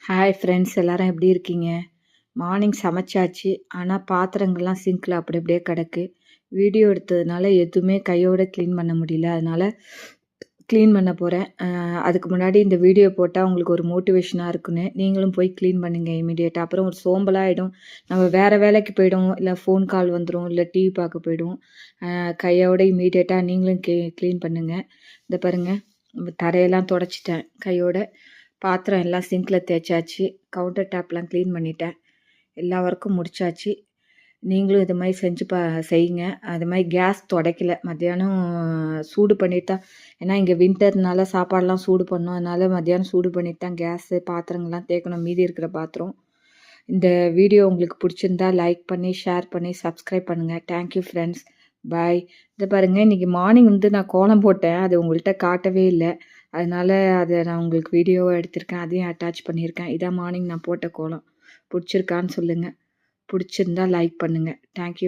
Hi friends, எல்லாரும் எப்படி இருக்கீங்க? மார்னிங் சமைச்சாச்சு. ஆனால் பாத்திரங்கள்லாம் சிங்க்கில் அப்படி அப்படியே கிடக்கு. வீடியோ எடுத்ததுனால எதுவுமே கையோட க்ளீன் பண்ண முடியல. அதனால் க்ளீன் பண்ண போகிறேன். அதுக்கு முன்னாடி இந்த வீடியோ போட்டால் உங்களுக்கு ஒரு மோட்டிவேஷனாக இருக்குன்னு நீங்களும் போய் க்ளீன் பண்ணுங்க இமீடியட்டாக. அப்புறம் ஒரு சோம்பலாகிடும். நம்ம வேறு வேலைக்கு போய்டுவோம், இல்லை ஃபோன் கால் வந்துடும், இல்லை டிவி பார்க்க போய்டுவோம். கையோட இமீடியட்டாக நீங்களும் க்ளீன் பண்ணுங்கள். இந்த பாருங்கள், தரையெல்லாம் துடைச்சிட்டேன் கையோட. பாத்திரம் எல்லாம் சிங்கில் தேய்ச்சாச்சு. கவுண்டர் டாப்லாம் க்ளீன் பண்ணிட்டேன். எல்லா ஒர்க்கும் முடிச்சாச்சு. நீங்களும் இது மாதிரி செஞ்சு செய்யுங்க. அது மாதிரி கேஸ் துடைக்கல. மத்தியானம் சூடு பண்ணிட்டு தான், ஏன்னா இங்கே வின்டர்னால சாப்பாடெலாம் சூடு பண்ணோம். அதனால் மத்தியானம் சூடு பண்ணிட்டு தான் கேஸு பாத்திரங்கள்லாம் தேய்க்கணும், மீதி இருக்கிற பாத்திரம். இந்த வீடியோ உங்களுக்கு பிடிச்சிருந்தா லைக் பண்ணி, ஷேர் பண்ணி, சப்ஸ்கிரைப் பண்ணுங்கள். Thank you friends. பாய். இதை பாருங்கள், இன்றைக்கி மார்னிங் நான் கோலம் போட்டேன். அது உங்கள்கிட்ட காட்டவே இல்லை. அதனால் அதை நான் உங்களுக்கு வீடியோவாக எடுத்திருக்கேன். அதையும் அட்டாச் பண்ணியிருக்கேன். இதான் மார்னிங் நான் போட்ட கோலம். பிடிச்சிருக்கான்னு சொல்லுங்கள். பிடிச்சிருந்தா லைக் பண்ணுங்கள். தேங்க்யூ.